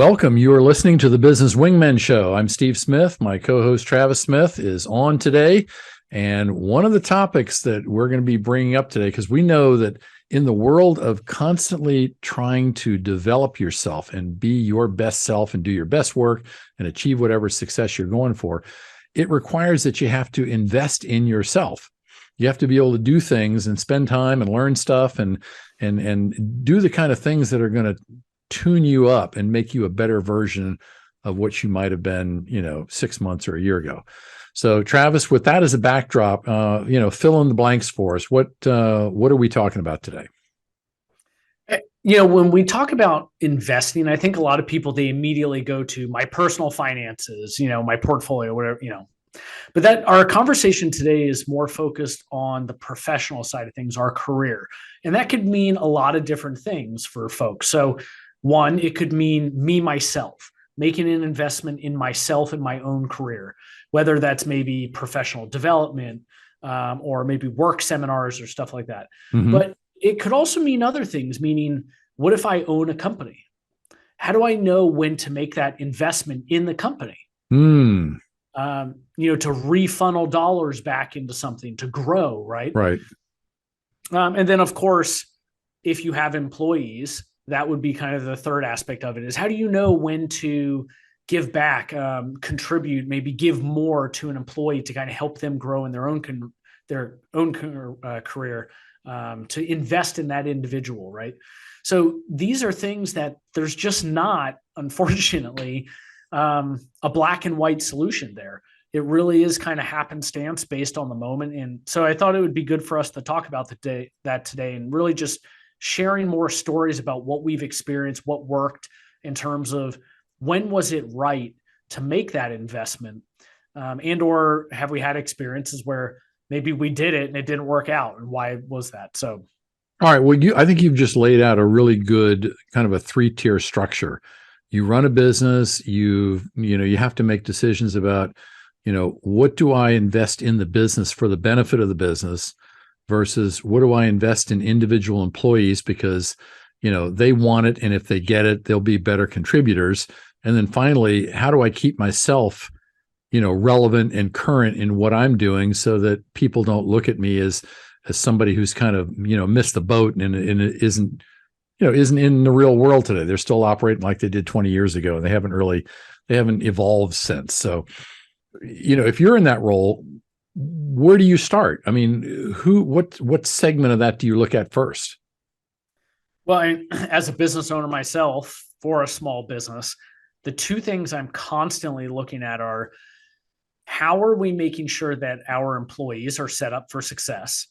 Welcome. You are listening to the Business Wingmen Show. I'm Steve Smith. My co-host Travis Smith is on today. And one of the topics that we're going to be bringing up today, because we know that in the world of constantly trying to develop yourself and be your best self and do your best work and achieve whatever success you're going for, it requires that you have to invest in yourself. You have to be able to do things and spend time and learn stuff and do the kind of things that are going to tune you up and make you a better version of what you might have been, 6 months or a year ago. So Travis, with that as a backdrop, fill in the blanks for us. What are we talking about today? When we talk about investing, I think a lot of people, they immediately go to my personal finances, my portfolio, whatever, but that our conversation today is more focused on the professional side of things, our career. And that could mean a lot of different things for folks. So one, it could mean me, myself, making an investment in myself and my own career, whether that's maybe professional development or maybe work seminars or stuff like that. Mm-hmm. But it could also mean other things, meaning what if I own a company? How do I know when to make that investment in the company? To refunnel dollars back into something to grow, right? Right. And then, of course, if you have employees, that would be kind of the third aspect of it is how do you know when to give back, contribute, maybe give more to an employee to kind of help them grow in their own career, to invest in that individual, right? So these are things that there's just not, unfortunately, a black and white solution there. It really is kind of happenstance based on the moment. And so I thought it would be good for us to talk about that today and really just sharing more stories about what we've experienced, what worked in terms of when was it right to make that investment, and or have we had experiences where maybe we did it and it didn't work out, and why was that? So, all right. Well, I think you've just laid out a really good kind of a 3-tier structure. You run a business. You have to make decisions about, what do I invest in the business for the benefit of the business versus what do I invest in individual employees because, they want it. And if they get it, they'll be better contributors. And then finally, how do I keep myself, relevant and current in what I'm doing so that people don't look at me as somebody who's kind of, missed the boat and it isn't in the real world today. They're still operating like they did 20 years ago and they haven't evolved since. So, if you're in that role, where do you start? I mean, what segment of that do you look at first? Well, as a business owner myself for a small business, the two things I'm constantly looking at are how are we making sure that our employees are set up for success?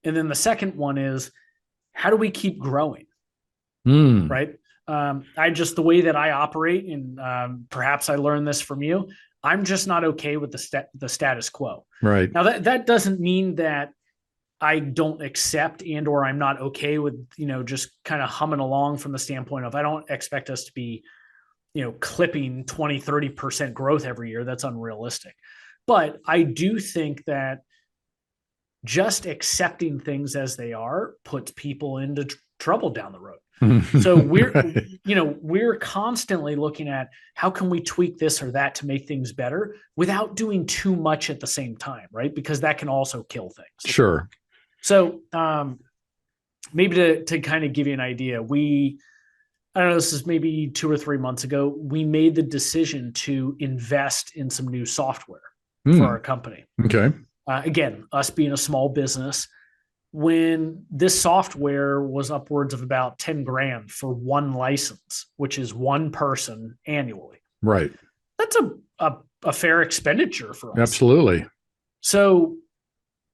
And then the second one is how do we keep growing? Right? The way that I operate, and perhaps I learned this from you, I'm just not okay with the status quo. Right. Now that doesn't mean that I don't accept and or I'm not okay with, just kind of humming along from the standpoint of I don't expect us to be, clipping 20, 30% growth every year. That's unrealistic. But I do think that just accepting things as they are puts people into trouble down the road. So we're constantly looking at how can we tweak this or that to make things better without doing too much at the same time, right? Because that can also kill things. Sure. So maybe to kind of give you an idea, I don't know, this is maybe 2 or 3 months ago, we made the decision to invest in some new software for our company. Okay. Again, us being a small business, when this software was upwards of about 10 grand for one license, which is one person annually. Right. That's a fair expenditure for us. Absolutely. So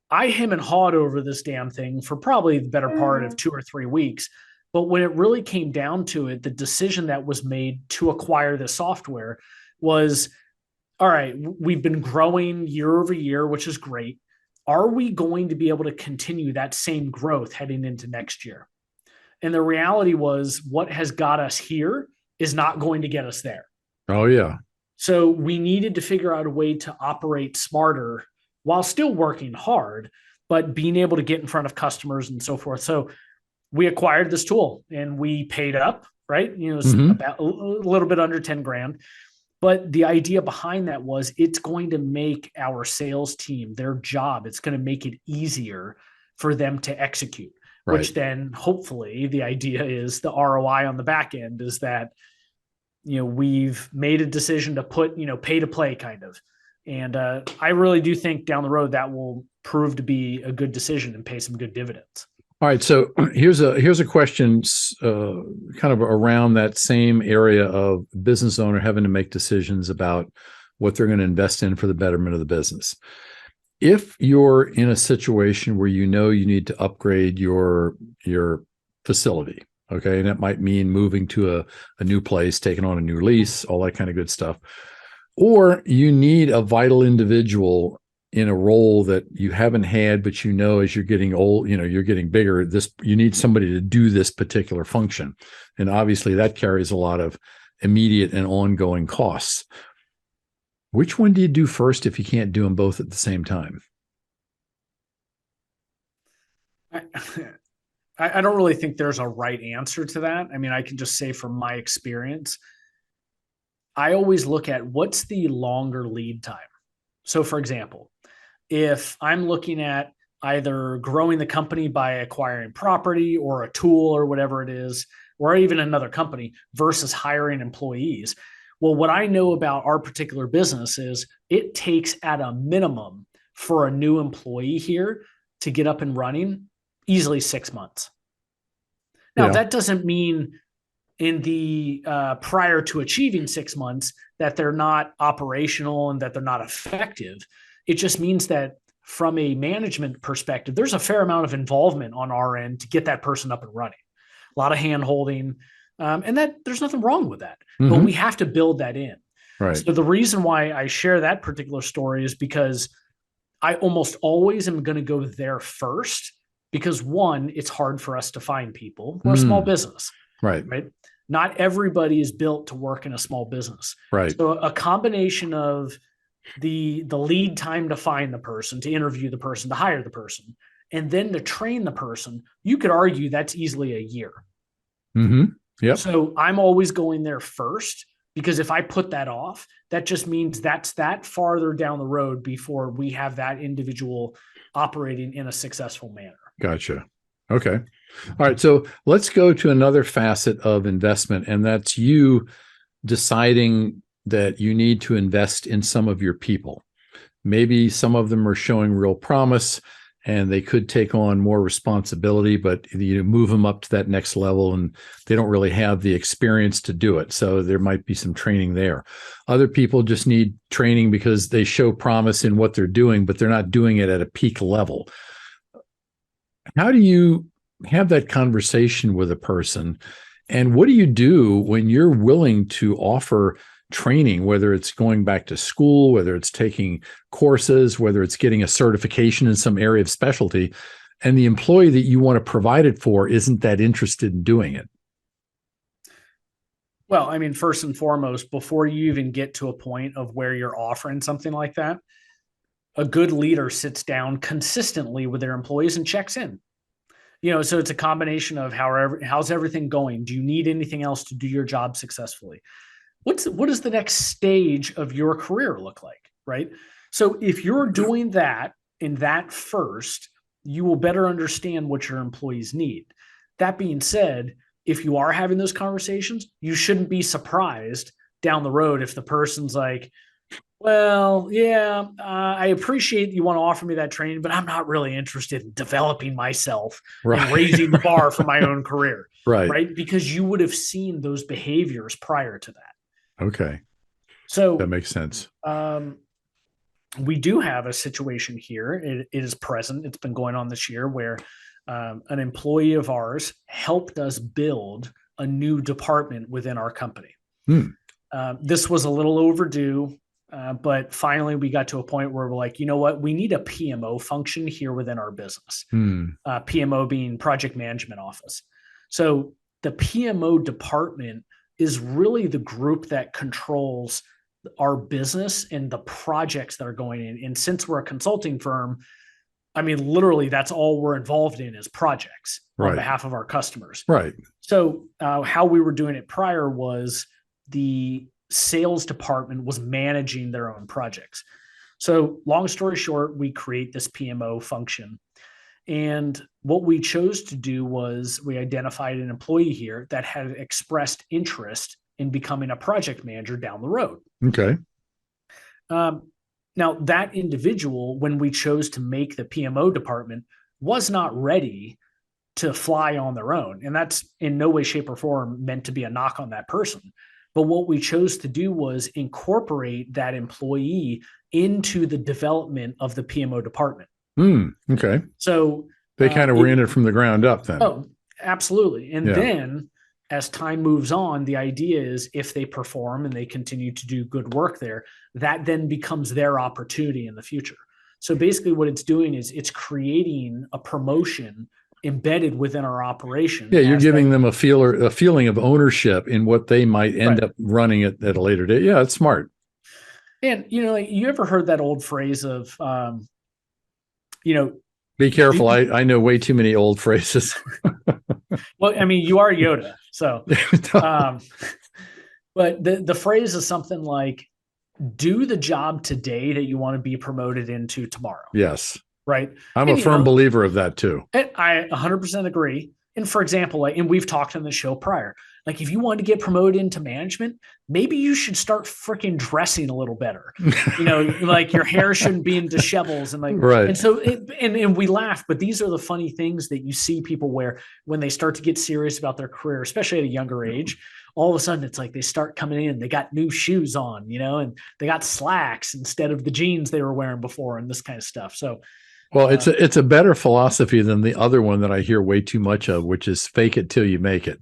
I hem and hawed over this damn thing for probably the better part of 2 or 3 weeks. But when it really came down to it, the decision that was made to acquire the software was, all right, we've been growing year over year, which is great. Are we going to be able to continue that same growth heading into next year? And the reality was what has got us here is not going to get us there. Oh, yeah. So we needed to figure out a way to operate smarter while still working hard, but being able to get in front of customers and so forth. So we acquired this tool and we paid up. right? It's Hmm. about a little bit under 10 grand. But the idea behind that was it's going to make our sales team, their job, it's going to make it easier for them to execute, Right. which then hopefully the idea is the ROI on the back end is that, we've made a decision to put, pay to play kind of. And I really do think down the road that will prove to be a good decision and pay some good dividends. All right. So here's a question, kind of around that same area of business owner having to make decisions about what they're going to invest in for the betterment of the business. If you're in a situation where you know you need to upgrade your facility, okay, and it might mean moving to a new place, taking on a new lease, all that kind of good stuff, or you need a vital individual in a role that you haven't had, but as you're getting old, you're getting bigger, you need somebody to do this particular function. And obviously that carries a lot of immediate and ongoing costs. Which one do you do first if you can't do them both at the same time? I, I don't really think there's a right answer to that. I mean, I can just say from my experience, I always look at what's the longer lead time. So, for example, if I'm looking at either growing the company by acquiring property or a tool or whatever it is, or even another company versus hiring employees, well, what I know about our particular business is it takes at a minimum for a new employee here to get up and running easily 6 months. Now, Yeah. that doesn't mean in the prior to achieving 6 months that they're not operational and that they're not effective. It just means that from a management perspective, there's a fair amount of involvement on our end to get that person up and running. A lot of hand holding, and that there's nothing wrong with that, but we Mm-hmm. have to build that in. Right. So the reason why I share that particular story is because I almost always am going to go there first because one, it's hard for us to find people. We're a small Mm. business, Right. right? Not everybody is built to work in a small business. Right. So a combination of the lead time to find the person, to interview the person, to hire the person, and then to train the person, you could argue that's easily a year. Mm-hmm. Yep. So I'm always going there first because if I put that off, that just means that's that farther down the road before we have that individual operating in a successful manner. Gotcha. Okay. All right. So let's go to another facet of investment, and that's you deciding that you need to invest in some of your people. Maybe some of them are showing real promise and they could take on more responsibility, but you move them up to that next level and they don't really have the experience to do it. So there might be some training there. Other people just need training because they show promise in what they're doing, but they're not doing it at a peak level. How do you have that conversation with a person? And what do you do when you're willing to offer training, whether it's going back to school, whether it's taking courses, whether it's getting a certification in some area of specialty, and the employee that you want to provide it for isn't that interested in doing it? Well, I mean, first and foremost, before you even get to a point of where you're offering something like that, a good leader sits down consistently with their employees and checks in. So it's a combination of how's everything going? Do you need anything else to do your job successfully? What does the next stage of your career look like, right? So if you're doing that in that first, you will better understand what your employees need. That being said, if you are having those conversations, you shouldn't be surprised down the road if the person's like, well, yeah, I appreciate you want to offer me that training, but I'm not really interested in developing myself and Right. raising the bar for my own career, Right. right? Because you would have seen those behaviors prior to that. Okay. That So makes sense. we do have a situation here. It is present. It's been going on this year where an employee of ours helped us build a new department within our company. Hmm. This was a little overdue, but finally we got to a point where we're like, you know what? We need a PMO function here within our business. Hmm. PMO being project management office. So the PMO department is really the group that controls our business and the projects that are going in. And since we're a consulting firm, I mean, literally, that's all we're involved in is projects on Right. behalf of our customers. Right. So, how we were doing it prior was the sales department was managing their own projects. So, long story short, we create this PMO function. And what we chose to do was we identified an employee here that had expressed interest in becoming a project manager down the road. Okay. Now, that individual, when we chose to make the PMO department, was not ready to fly on their own. And that's in no way, shape, or form meant to be a knock on that person. But what we chose to do was incorporate that employee into the development of the PMO department. Okay. So they kind of ran it from the ground up then. Oh, absolutely. And then as time moves on, the idea is if they perform and they continue to do good work there, that then becomes their opportunity in the future. So basically what it's doing is it's creating a promotion embedded within our operation. Yeah, you're giving them a feeling of ownership in what they might end up running at a later date. Yeah, it's smart. And, like, you ever heard that old phrase of, be careful. I know way too many old phrases. Well, I mean, you are Yoda. So, but the phrase is something like, do the job today that you want to be promoted into tomorrow. Yes. Right. I'm a firm believer of that too. I 100% agree. And for example, and we've talked on the show prior, like if you want to get promoted into management, maybe you should start freaking dressing a little better. Like your hair shouldn't be in dishevels and right. And so and we laugh, but these are the funny things that you see people wear when they start to get serious about their career, especially at a younger age. All of a sudden, it's like they start coming in, they got new shoes on, and they got slacks instead of the jeans they were wearing before and this kind of stuff. So, well, it's a better philosophy than the other one that I hear way too much of, which is fake it till you make it.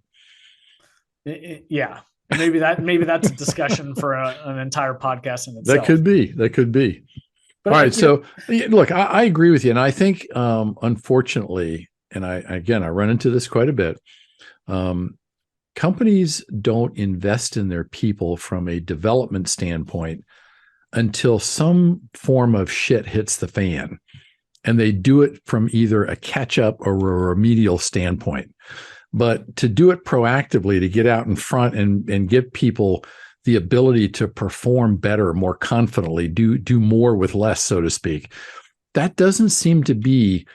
Yeah, maybe that's a discussion for an entire podcast in itself. That could be. But all right, so look, I agree with you, and I think unfortunately, and I run into this quite a bit. Companies don't invest in their people from a development standpoint until some form of shit hits the fan. And they do it from either a catch-up or a remedial standpoint. But to do it proactively, to get out in front and give people the ability to perform better, more confidently, do more with less, so to speak, that doesn't seem to be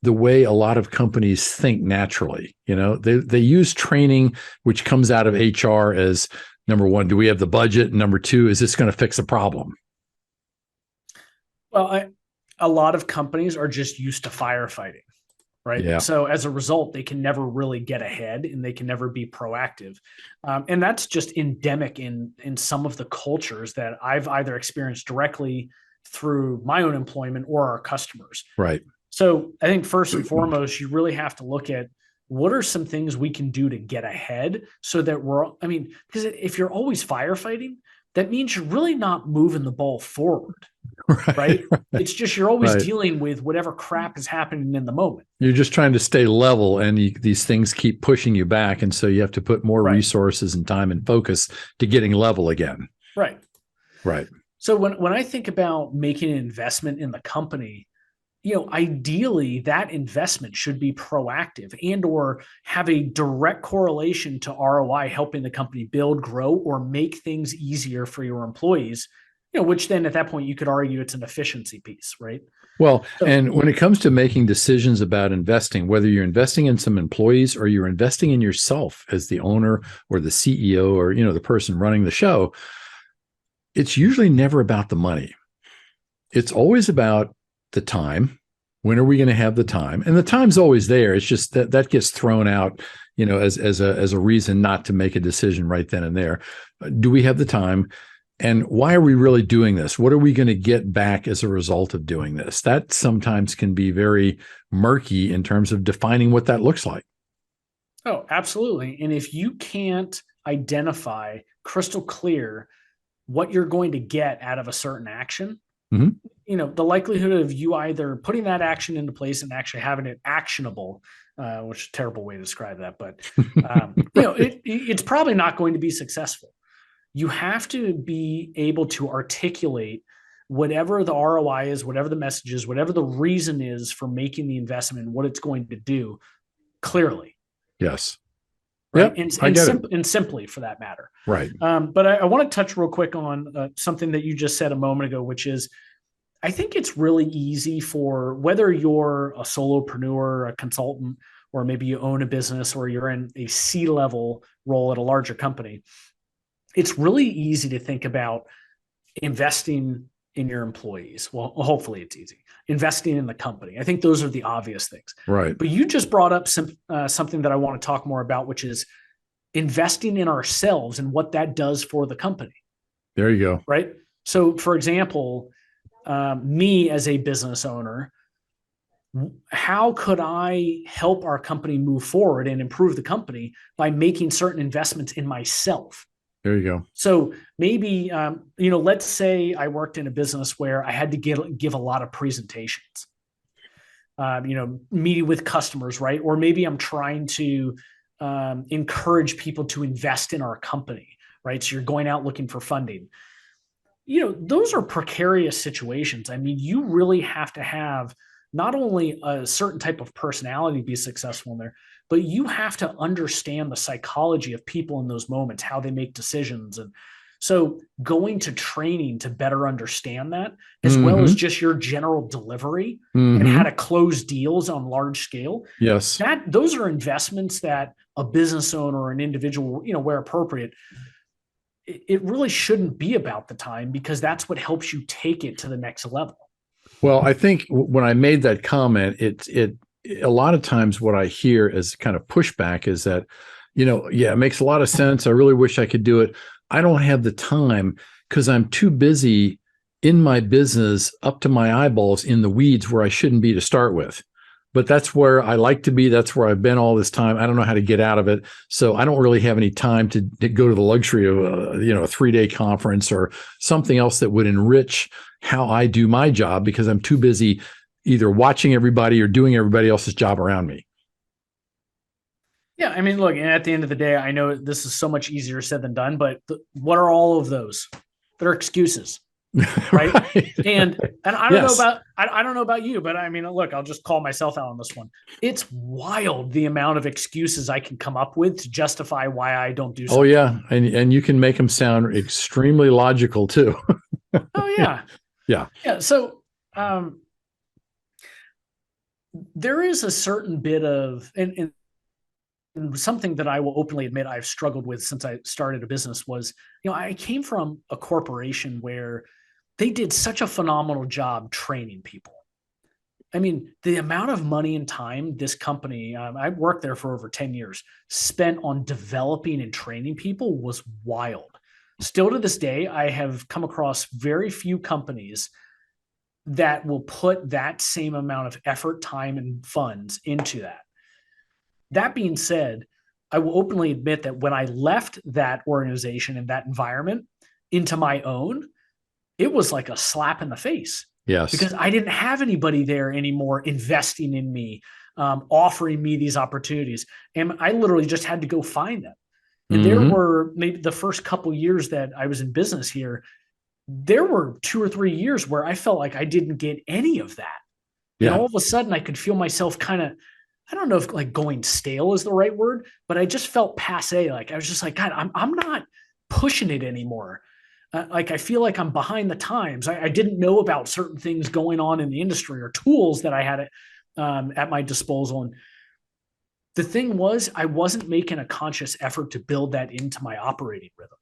the way a lot of companies think naturally. They use training, which comes out of HR as number one, do we have the budget? And number two, is this going to fix a problem? Well, a lot of companies are just used to firefighting, right? Yeah. So as a result, they can never really get ahead and they can never be proactive. And that's just endemic in some of the cultures that I've either experienced directly through my own employment or our customers. Right. So I think first and foremost, you really have to look at what are some things we can do to get ahead so that because if you're always firefighting, that means you're really not moving the ball forward. Right? It's just you're always dealing with whatever crap is happening in the moment. You're just trying to stay level, and these things keep pushing you back, and so you have to put more resources and time and focus to getting level again. Right. So when I think about making an investment in the company, ideally that investment should be proactive and or have a direct correlation to ROI, helping the company build, grow, or make things easier for your employees. Which then at that point you could argue it's an efficiency piece, right? Well, and when it comes to making decisions about investing, whether you're investing in some employees or you're investing in yourself as the owner or the CEO or, the person running the show, it's usually never about the money. It's always about the time. When are we going to have the time? And the time's always there. It's just that gets thrown out, as a reason not to make a decision right then and there. Do we have the time? And why are we really doing this? What are we going to get back as a result of doing this? That sometimes can be very murky in terms of defining what that looks like. Oh, absolutely. And if you can't identify crystal clear what you're going to get out of a certain action, the likelihood of you either putting that action into place and actually having it actionable, which is a terrible way to describe that, but it's probably not going to be successful. You have to be able to articulate whatever the ROI is, whatever the message is, whatever the reason is for making the investment and what it's going to do clearly. Yes. Right. Yep, I get it. And simply for that matter. Right. But I want to touch real quick on something that you just said a moment ago, which is I think it's really easy for whether you're a solopreneur, a consultant, or maybe you own a business or you're in a C-level role at a larger company. It's really easy to think about investing in your employees. Well, hopefully it's easy. Investing in the company. I think those are the obvious things. Right. But you just brought up something that I want to talk more about, which is investing in ourselves and what that does for the company. There you go. Right. So, for example, me as a business owner, how could I help our company move forward and improve the company by making certain investments in myself? There you go. So maybe, let's say I worked in a business where I had to give a lot of presentations, meeting with customers, right? Or maybe I'm trying to encourage people to invest in our company, right? So you're going out looking for funding. Those are precarious situations. I mean, you really have to have not only a certain type of personality to be successful in there, but you have to understand the psychology of people in those moments, how they make decisions. And so going to training to better understand that, as well as just your general delivery and how to close deals on large scale. Yes. Those are investments that a business owner or an individual, where appropriate, it really shouldn't be about the time, because that's what helps you take it to the next level. Well, I think when I made that comment, it a lot of times what I hear as kind of pushback is that, it makes a lot of sense. I really wish I could do it. I don't have the time because I'm too busy in my business up to my eyeballs in the weeds where I shouldn't be to start with. But that's where I like to be. That's where I've been all this time. I don't know how to get out of it. So I don't really have any time to go to the luxury of a 3-day conference or something else that would enrich how I do my job, because I'm too busy either watching everybody or doing everybody else's job around me. Yeah. I mean, look, and at the end of the day, I know this is so much easier said than done, but what are all of those? They're excuses. Right. And I don't know about you, but I mean, look, I'll just call myself out on this one. It's wild the amount of excuses I can come up with to justify why I don't do something. Oh yeah. And you can make them sound extremely logical too. Oh yeah. Yeah. Yeah. So, there is a certain bit of, and something that I will openly admit I've struggled with since I started a business was, I came from a corporation where they did such a phenomenal job training people. I mean, the amount of money and time this company, I worked there for over 10 years, spent on developing and training people was wild. Still to this day, I have come across very few companies that will put that same amount of effort, time, and funds into that. That being said, I will openly admit that when I left that organization and that environment into my own, it was like a slap in the face. Yes. Because I didn't have anybody there anymore investing in me, offering me these opportunities. And I literally just had to go find them. And there were maybe the first couple of years that I was in business here, there were 2 or 3 years where I felt like I didn't get any of that. Yeah. And all of a sudden I could feel myself kind of, I don't know if like going stale is the right word, but I just felt passe. Like I was just like, God, I'm not pushing it anymore. Like I feel like I'm behind the times. I didn't know about certain things going on in the industry or tools that I had at my disposal. And the thing was, I wasn't making a conscious effort to build that into my operating rhythm.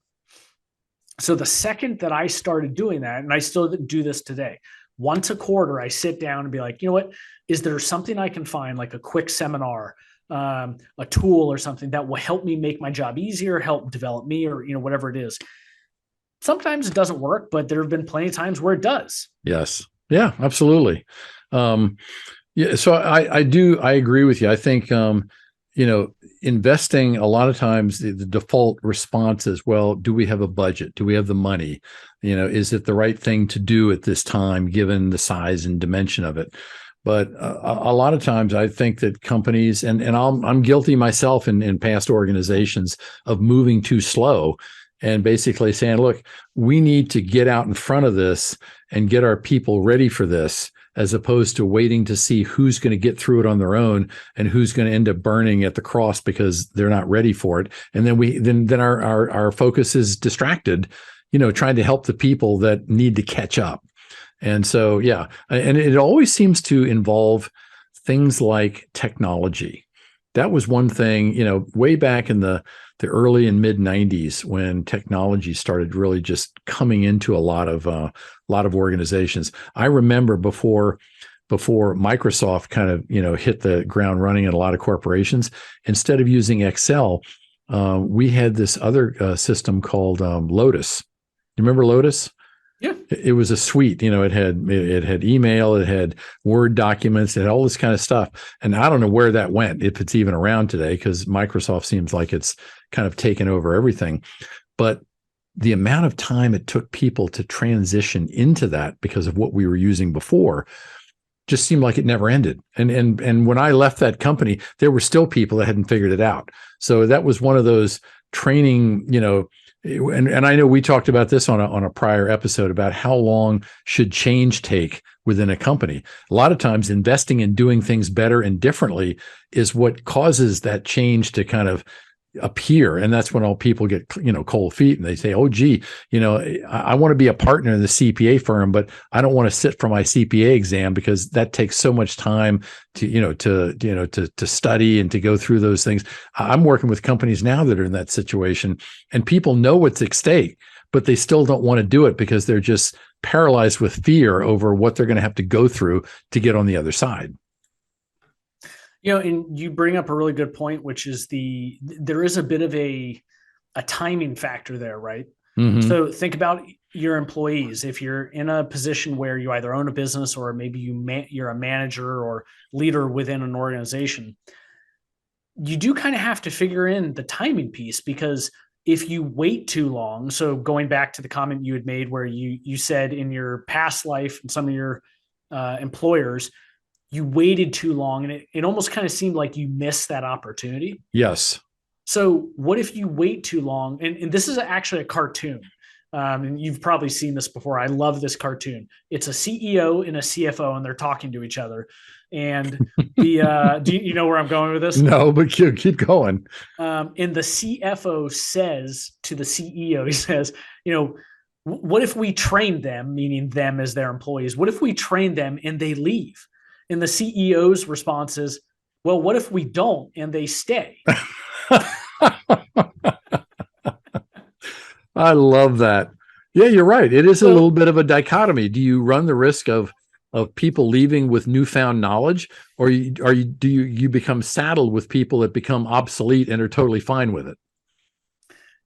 So the second that I started doing that, and I still do this today, once a quarter, I sit down and be like, you know what, is there something I can find, like a quick seminar, a tool or something that will help me make my job easier, help develop me, or, whatever it is. Sometimes it doesn't work, but there have been plenty of times where it does. Yes. Yeah, absolutely. Yeah. So I agree with you. I think, investing a lot of times the default response is, well, do we have a budget? Do we have the money? Is it the right thing to do at this time, given the size and dimension of it? But a lot of times I think that companies, and I'm guilty myself in past organizations of moving too slow and basically saying, look, we need to get out in front of this and get our people ready for this, as opposed to waiting to see who's going to get through it on their own and who's going to end up burning at the cross because they're not ready for it. And then our focus is distracted, trying to help the people that need to catch up. And so, yeah, and it always seems to involve things like technology. That was one thing, way back in the early and mid 90s, when technology started really just coming into a lot of organizations. I remember before Microsoft kind of, hit the ground running in a lot of corporations, instead of using Excel, we had this other system called Lotus. You remember Lotus? Yeah. It was a suite, it had email, it had Word documents, it had all this kind of stuff. And I don't know where that went, if it's even around today, because Microsoft seems like it's kind of taken over everything. But the amount of time it took people to transition into that because of what we were using before just seemed like it never ended. And when I left that company, there were still people that hadn't figured it out. So that was one of those training, and I know we talked about this on a prior episode about how long should change take within a company. A lot of times investing in doing things better and differently is what causes that change to kind of appear. And that's when all people get, cold feet, and they say, oh, gee, I want to be a partner in the CPA firm, but I don't want to sit for my CPA exam because that takes so much time to study and to go through those things. I'm working with companies now that are in that situation, and people know what's at stake, but they still don't want to do it because they're just paralyzed with fear over what they're going to have to go through to get on the other side. And you bring up a really good point, which is there is a bit of a timing factor there, right? Mm-hmm. So think about your employees. If you're in a position where you either own a business or maybe you're a manager or leader within an organization, you do kind of have to figure in the timing piece, because if you wait too long, so going back to the comment you had made where you said in your past life and some of your employers, you waited too long, and it almost kind of seemed like you missed that opportunity. Yes. So what if you wait too long? And this is actually a cartoon. And you've probably seen this before. I love this cartoon. It's a CEO and a CFO, and they're talking to each other. And do you know where I'm going with this? No, but keep going. And the CFO says to the CEO, he says, what if we train them, meaning them as their employees? What if we train them and they leave? And the CEO's response is, well, what if we don't and they stay? I love that. Yeah, you're right. It is a little bit of a dichotomy. Do you run the risk of people leaving with newfound knowledge, or do you become saddled with people that become obsolete and are totally fine with it?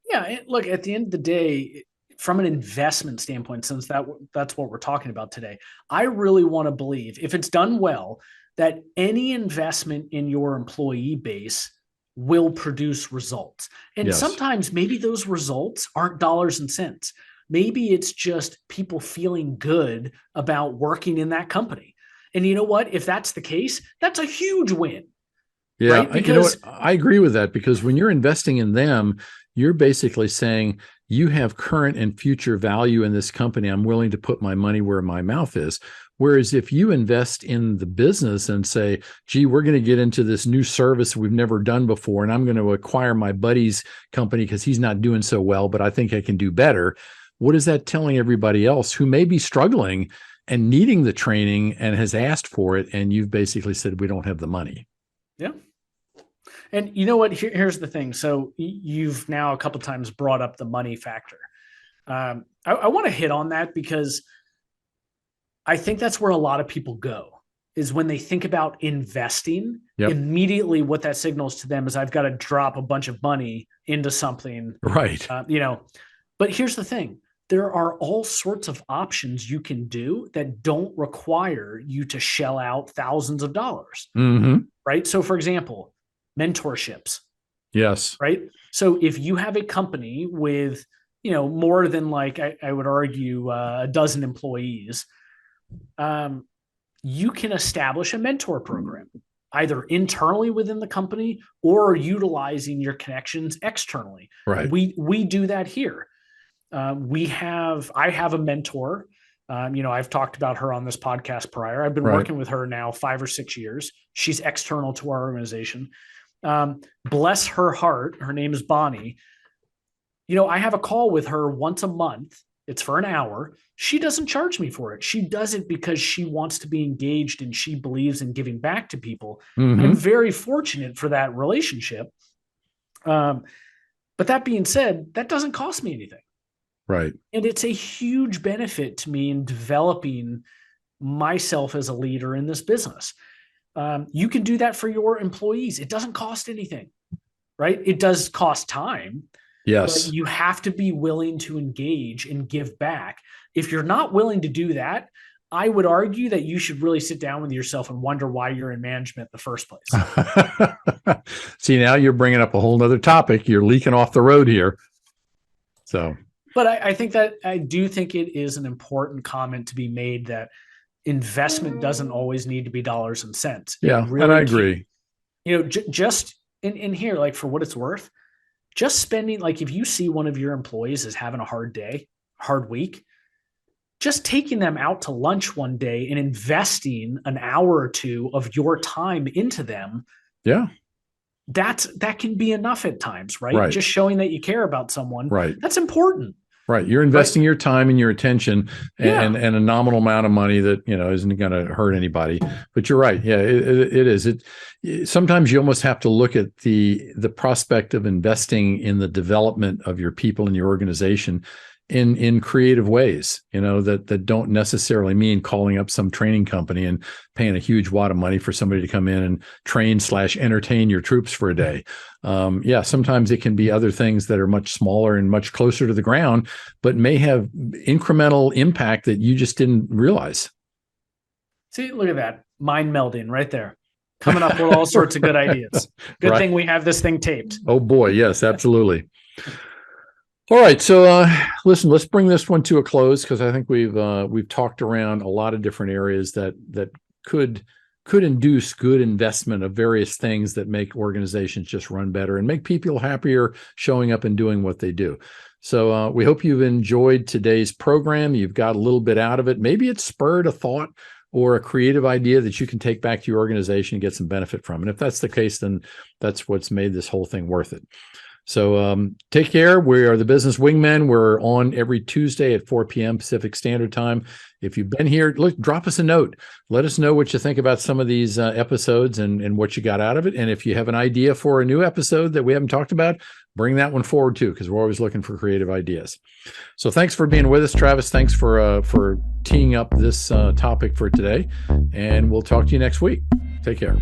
Yeah, look, at the end of the day, from an investment standpoint, since that's what we're talking about today, I really want to believe, if it's done well, that any investment in your employee base will produce results. And sometimes maybe those results aren't dollars and cents. Maybe it's just people feeling good about working in that company. And you know what? If that's the case, that's a huge win. Yeah, right? Because I agree with that, because when you're investing in them, you're basically saying, you have current and future value in this company. I'm willing to put my money where my mouth is. Whereas if you invest in the business and say, gee, we're going to get into this new service we've never done before, and I'm going to acquire my buddy's company because he's not doing so well, but I think I can do better. What is that telling everybody else who may be struggling and needing the training and has asked for it, and you've basically said, we don't have the money? Yeah. And you know what? Here's the thing. So you've now a couple of times brought up the money factor. I want to hit on that because I think that's where a lot of people go, is when they think about investing. Yep. Immediately what that signals to them is, I've got to drop a bunch of money into something. Right. But here's the thing. There are all sorts of options you can do that don't require you to shell out thousands of dollars. Mm-hmm. Right. So for example, mentorships. Yes. Right. So if you have a company with, more than I would argue a dozen employees, you can establish a mentor program. either internally within the company or utilizing your connections externally. Right. We do that here. I have a mentor. I've talked about her on this podcast prior. I've been Right. working with her now 5 or 6 years. She's external to our organization. Bless her heart. Her name is Bonnie. I have a call with her once a month. It's for an hour. She doesn't charge me for it. She does it because she wants to be engaged and she believes in giving back to people. Mm-hmm. I'm very fortunate for that relationship. But that being said, that doesn't cost me anything. Right. And it's a huge benefit to me in developing myself as a leader in this business. You can do that for your employees. It doesn't cost anything, right? It does cost time. Yes. But you have to be willing to engage and give back. If you're not willing to do that, I would argue that you should really sit down with yourself and wonder why you're in management in the first place. See, now you're bringing up a whole nother topic. You're leaking off the road here. So, but I do think it is an important comment to be made that investment doesn't always need to be dollars and cents. Yeah, really, and I agree. Just in here, like for what it's worth, just spending, like if you see one of your employees is having a hard day, hard week, just taking them out to lunch one day and investing an hour or two of your time into them. Yeah. That can be enough at times, right? Just showing that you care about someone. Right. That's important. Right. You're investing your time and your attention and a nominal amount of money that, isn't going to hurt anybody. But you're right. Yeah, it is. Sometimes you almost have to look at the prospect of investing in the development of your people and your organization in creative ways, that don't necessarily mean calling up some training company and paying a huge wad of money for somebody to come in and train/entertain your troops for a day. Sometimes it can be other things that are much smaller and much closer to the ground, but may have incremental impact that you just didn't realize. See, look at that. Mind melding right there. Coming up with all sorts of good ideas. Good thing we have this thing taped. Oh boy. Yes, absolutely. All right, so listen, let's bring this one to a close because I think we've talked around a lot of different areas that could induce good investment of various things that make organizations just run better and make people happier showing up and doing what they do. So we hope you've enjoyed today's program. You've got a little bit out of it. Maybe it spurred a thought or a creative idea that you can take back to your organization and get some benefit from. And if that's the case, then that's what's made this whole thing worth it. So take care. We are the Business Wingmen. We're on every Tuesday at 4 p.m. Pacific Standard Time. If you've been here, drop us a note. Let us know what you think about some of these episodes and what you got out of it. And if you have an idea for a new episode that we haven't talked about, bring that one forward too, because we're always looking for creative ideas. So thanks for being with us, Travis. Thanks for teeing up this topic for today. And we'll talk to you next week. Take care.